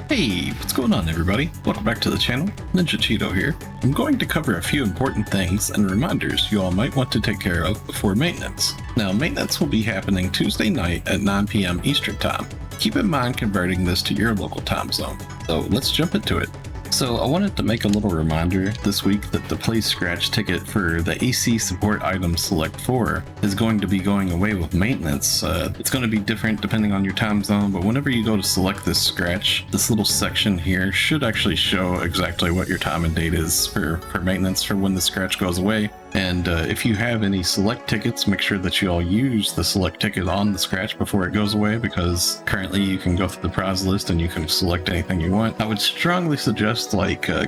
Hey, what's going on everybody? Welcome back to the channel, NiNjahCheeto here. I'm going to cover a few important things and reminders you all might want to take care of before maintenance. Now, maintenance will be happening Tuesday night at 9 p.m. Eastern Time. Keep in mind converting this to your local time zone. So let's jump into it. So I wanted to make a little reminder this week that the Play Scratch ticket for the AC Support Item Select 4 is going to be going away with maintenance. It's going to be different depending on your time zone, but whenever you go to select this scratch, this little section here should actually show exactly what your time and date is for maintenance for when the scratch goes away. And if you have any select tickets, make sure that you all use the select ticket on the scratch before it goes away, because currently you can go through the prize list and you can select anything you want. I would strongly suggest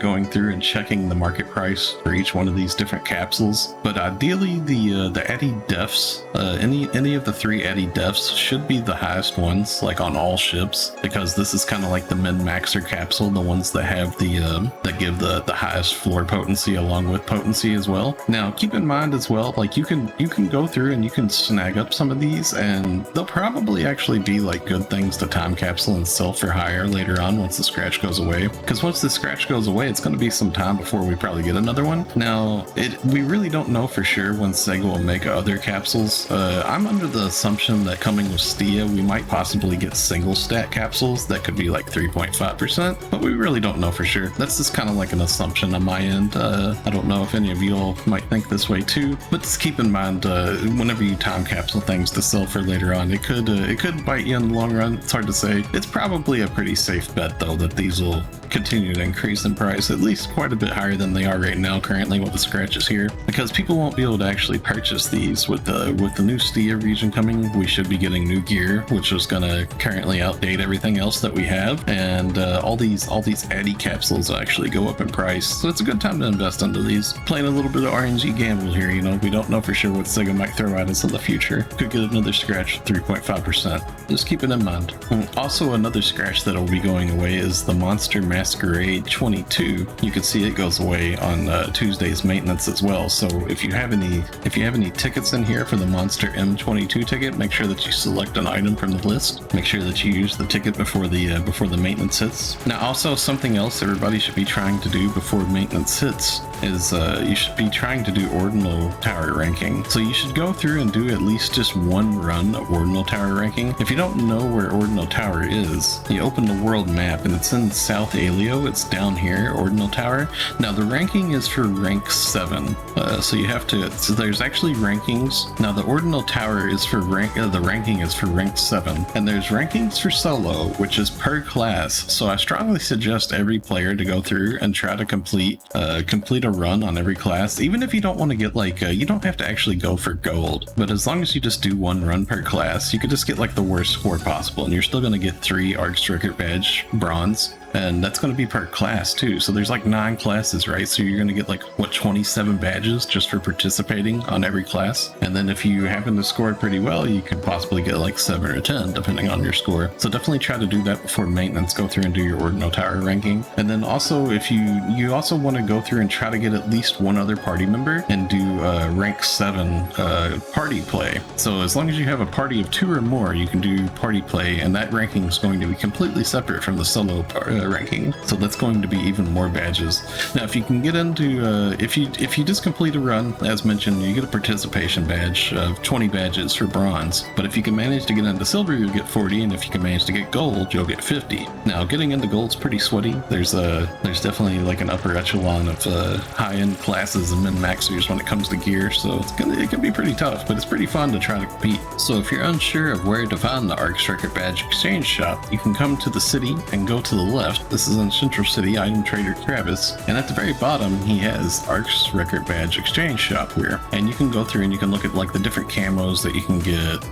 going through and checking the market price for each one of these different capsules. But ideally the Addy Defs, any of the three Addy Defs should be the highest ones, like on all ships, because this is kind of like the min-maxer capsule, the ones that have that give the highest floor potency along with potency as well. Now keep in mind as well, like you can go through and you can snag up some of these, and they'll probably actually be like good things to time capsule and sell for higher later on once the scratch goes away. Because once the scratch goes away, it's going to be some time before we probably get another one. Now we really don't know for sure when Sega will make other capsules. I'm under the assumption that coming with Stia, we might possibly get single stat capsules that could be like 3.5%, but we really don't know for sure. That's just kind of like an assumption on my end. I don't know if any of you all might think this way too, but just keep in mind whenever you time capsule things to sell for later on, it could bite you in the long run. It's hard to say. It's probably a pretty safe bet though that these will continue to increase in price, at least quite a bit higher than they are right now currently with the scratches here, because people won't be able to actually purchase these with the new Stia region coming. We should be getting new gear, which is going to currently outdate everything else that we have, and all these Addy capsules actually go up in price, so it's a good time to invest into these. Playing a little bit of RNG gamble here, you know, we don't know for sure what Sega might throw at us in the future. Could get another scratch 3.5%. Just keep it in mind. And also another scratch that will be going away is the Monster Masquerade 22. You can see it goes away on Tuesday's maintenance as well. So if you have any tickets in here for the Monster M22 ticket, make sure that you select an item from the list. Make sure that you use the ticket before the maintenance hits. Now also something else everybody should be trying to do before maintenance hits is you should be trying to do Ordinal tower ranking. So you should go through and do at least just one run of Ordinal tower ranking. If you don't know where Ordinal tower is, you open the world map and it's in South Alio. It's down here, Ordinal tower. Now the ranking is for rank 7. So you have to, so there's actually rankings. Now the Ordinal tower is for the ranking is for rank 7. And there's rankings for solo, which is per class. So I strongly suggest every player to go through and try to complete a run on every class. Even if you don't want to get you don't have to actually go for gold, but as long as you just do one run per class, you could just get like the worst score possible, and you're still going to get 3 Arcs Record Badge bronze. And that's going to be per class too. So there's like 9 classes, right? So you're going to get like, what, 27 badges just for participating on every class. And then if you happen to score pretty well, you could possibly get like 7 or 10, depending on your score. So definitely try to do that before maintenance. Go through and do your Ordinal tower ranking. And then also, if you also want to go through and try to get at least one other party member and do rank 7 party play. So as long as you have a party of 2 or more, you can do party play, and that ranking is going to be completely separate from the solo ranking, so that's going to be even more badges. Now if you can get into if you just complete a run, as mentioned, you get a participation badge of 20 badges for bronze, but if you can manage to get into silver, you'll get 40, and if you can manage to get gold, you'll get 50. Now getting into gold's pretty sweaty. There's definitely like an upper echelon of high-end classes and min-maxers when it comes to gear, so it can be pretty tough, but it's pretty fun to try to compete. So if you're unsure of where to find the Arcs Record Badge exchange shop, you can come to the city and go to the left. This is in Central City, Item Trader Travis, and at the very bottom he has Arcs Record Badge Exchange Shop here, and you can go through and you can look at like the different camos that you can get.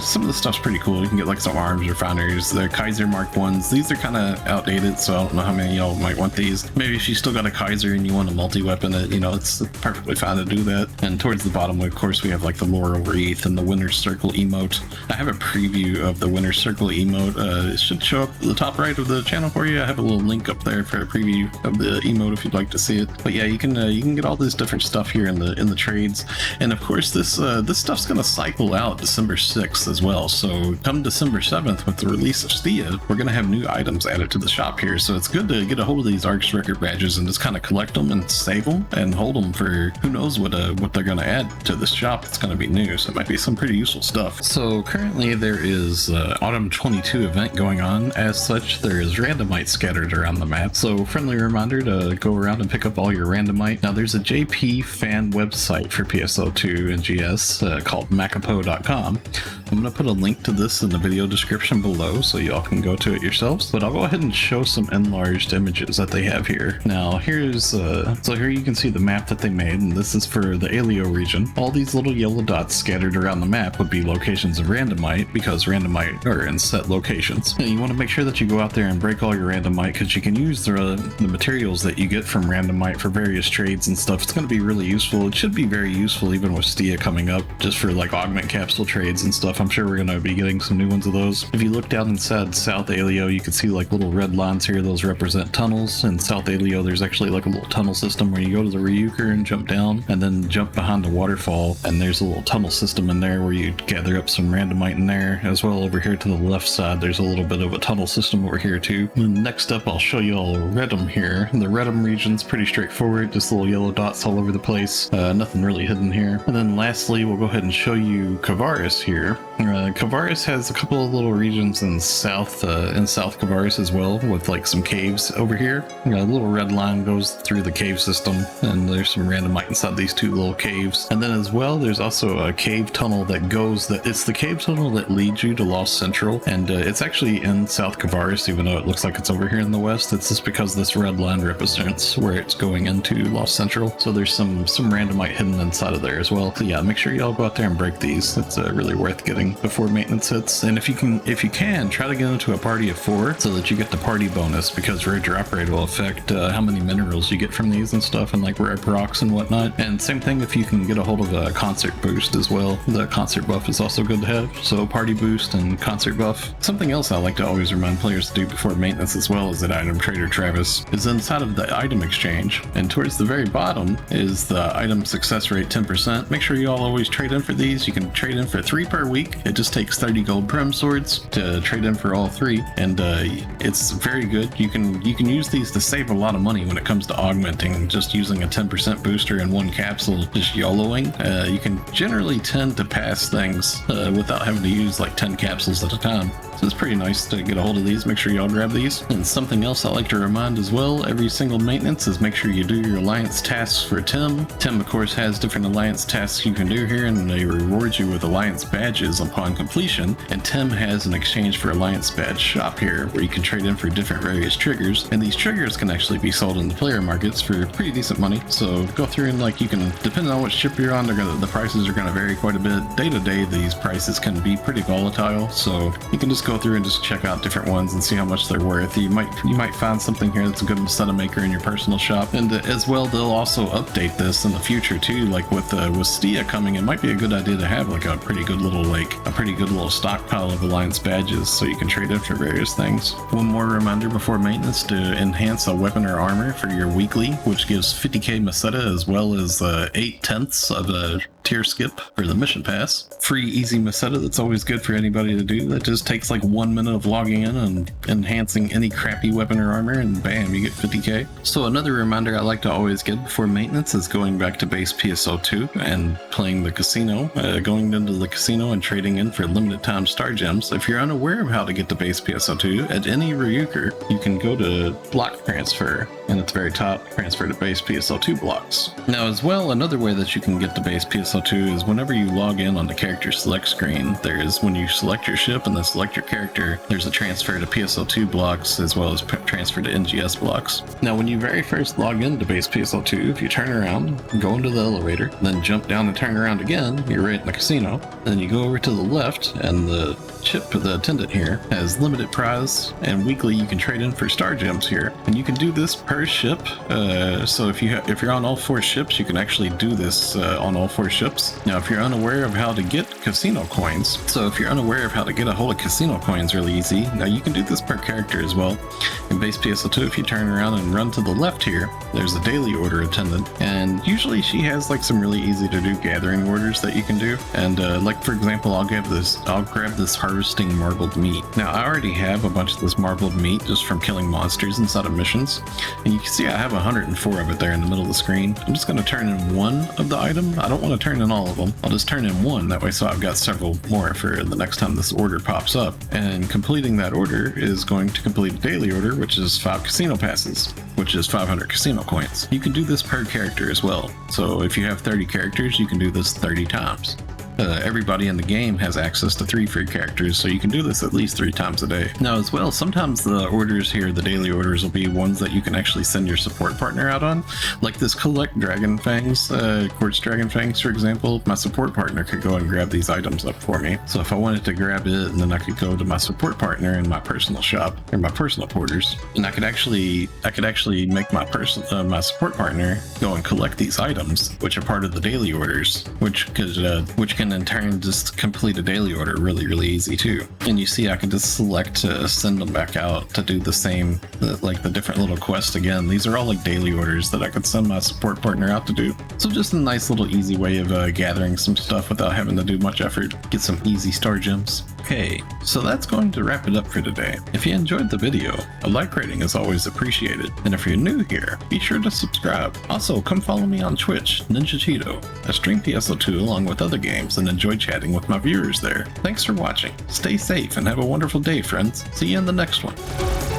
Some of the stuff's pretty cool. You can get like some arms refiners, the Kaiser Mark 1s. These are kind of outdated, so I don't know how many of y'all might want these. Maybe if you still got a Kaiser and you want to multi-weapon it, you know, it's perfectly fine to do that. And towards the bottom, of course, we have like the Laurel Wreath and the Winner's Circle emote. I have a preview of the Winner's Circle emote. It should show up at the top right of the channel for you. you. I have a little link up there for a preview of the emote if you'd like to see it. But yeah, you can get all this different stuff here in the trades, and of course this stuff's gonna cycle out December 6th as well. So come December 7th with the release of Stia, we're gonna have new items added to the shop here. So it's good to get a hold of these ARX record badges and just kind of collect them and save them and hold them for who knows what they're gonna add to this shop that's gonna be new. So it might be some pretty useful stuff. So currently there is Autumn 22 event going on. As such, there is Randomite scattered around the map. So friendly reminder to go around and pick up all your Randomite. Now there's a JP fan website for PSO2 NGS called macapo.com. I'm going to put a link to this in the video description below so y'all can go to it yourselves, but I'll go ahead and show some enlarged images that they have here. Now here's, so here you can see the map that they made, and this is for the Alio region. All these little yellow dots scattered around the map would be locations of Randomite, because Randomite are in set locations. And you want to make sure that you go out there and break all your Randomite, because you can use the materials that you get from Randomite for various trades and stuff. It's going to be really useful. It should be very useful even with Stia coming up, just for like augment capsule trades and stuff. I'm sure we're going to be getting some new ones of those. If you look down inside South Alio, you can see like little red lines here. Those represent tunnels. In South Alio, there's actually like a little tunnel system where you go to the Ryuker and jump down, and then jump behind the waterfall, and there's a little tunnel system in there where you gather up some Randomite in there. As well, over here to the left side, there's a little bit of a tunnel system over here too. And next up, I'll show you all Redum here. The Redum region's pretty straightforward, just little yellow dots all over the place. Nothing really hidden here. And then lastly, we'll go ahead and show you Kavaris here. Kavaris has a couple of little regions in South Kavaris as well, with like some caves over here. A little red line goes through the cave system, and there's some Randomite inside these two little caves. And then as well, there's also a cave tunnel that goes, it's the cave tunnel that leads you to Lost Central, and it's actually in South Kavaris, even though it looks like it's over here in the west. It's just because this red line represents where it's going into Lost Central. So there's some Randomite hidden inside of there as well. So yeah, make sure y'all go out there and break these. It's really worth getting before maintenance hits. And if you can try to get into a party of 4 so that you get the party bonus, because rare drop rate will affect how many minerals you get from these and stuff, and like rare rocks and whatnot. And same thing if you can get a hold of a concert boost as well. The concert buff is also good to have. So party boost and concert buff. Something else I like to always remind players to do before maintenance as well as that item trader Travis is inside of the item exchange, and towards the very bottom is the item success rate 10%. Make sure you all always trade in for these. You can trade in for 3 per week. It just takes 30 gold Prem swords to trade in for all 3, and it's very good. You can use these to save a lot of money when it comes to augmenting. Just using a 10% booster in one capsule, just YOLOing, you can generally tend to pass things without having to use like 10 capsules at a time. So it's pretty nice to get a hold of these. Make sure y'all grab these. And something else I like to remind as well, every single maintenance, is make sure you do your alliance tasks for Tim. Tim, of course, has different alliance tasks you can do here, and they reward you with alliance badges upon completion. And Tim has an exchange for alliance badge shop here, where you can trade in for different various triggers. And these triggers can actually be sold in the player markets for pretty decent money. So go through and like you can, depending on what ship you're on, the prices are gonna vary quite a bit. Day to day, these prices can be pretty volatile. So you can just go through and just check out different ones and see how much they're worth. You might find something here that's a good Maseta maker in your personal shop. And as well, they'll also update this in the future too. Like with Stia coming, it might be a good idea to have like a pretty good little stockpile of alliance badges so you can trade in for various things. One more reminder before maintenance to enhance a weapon or armor for your weekly, which gives 50k Maseta as well as 8/10 of a tier skip for the mission pass. Free easy Maseta that's always good for anybody to do. That just takes like 1 minute of logging in and enhancing any crappy weapon or armor, and bam, you get 50k. So another reminder I like to always get before maintenance is going back to base PSO2 and playing the casino, going into the casino and trading in for limited time star gems. If you're unaware of how to get to base PSO2, at any Ryuker, you can go to block transfer, and at the very top, transfer to base PSO2 blocks. Now as well, another way that you can get to base PSO2 is whenever you log in on the character select screen, when you select your ship and then select your character, there's a transfer to PSO2 blocks as well as transfer to NGS blocks. Now when you very first log into base PSO2, if you turn around, go into the elevator, then jump down and turn around again, you're right in the casino. Then you go over to the left, and the ship, the attendant here, has limited prize, and weekly you can trade in for star gems here. And you can do this per ship, so if you're on all 4 ships, you can actually do this on all 4 ships memberships. Now, if you're unaware of how to get casino coins, if you're unaware of how to get a hold of casino coins really easy, now you can do this per character as well. In base PSO2, if you turn around and run to the left here, there's a daily order attendant, and usually she has like some really easy to do gathering orders that you can do. And like for example, I'll grab this harvesting marbled meat. Now I already have a bunch of this marbled meat just from killing monsters inside of missions, and you can see I have 104 of it there in the middle of the screen. I'm just going to turn in one of the item. I don't want to turn in all of them. I'll just turn in one, that way so I've got several more for the next time this order pops up. And completing that order is going to complete a daily order, which is 5 casino passes, which is 500 casino coins. You can do this per character as well. So if you have 30 characters, you can do this 30 times. Everybody in the game has access to 3 free characters, so you can do this at least 3 times a day. Now as well, sometimes the orders here, the daily orders, will be ones that you can actually send your support partner out on. Like this collect dragon fangs, quartz dragon fangs for example, my support partner could go and grab these items up for me. So if I wanted to grab it, and then I could go to my support partner in my personal shop, or my personal quarters, and I could actually make my support partner go and collect these items, which are part of the daily orders, which can in turn just complete a daily order really easy too. And you see I can just select to send them back out to do the same, like the different little quests again. These are all like daily orders that I could send my support partner out to do. So just a nice little easy way of gathering some stuff without having to do much effort. Get some easy star gems. Okay, so that's going to wrap it up for today. If you enjoyed the video, a like rating is always appreciated. And if you're new here, be sure to subscribe. Also, come follow me on Twitch, NiNjahCheeto. I stream PSO2 along with other games and enjoy chatting with my viewers there. Thanks for watching. Stay safe and have a wonderful day, friends. See you in the next one.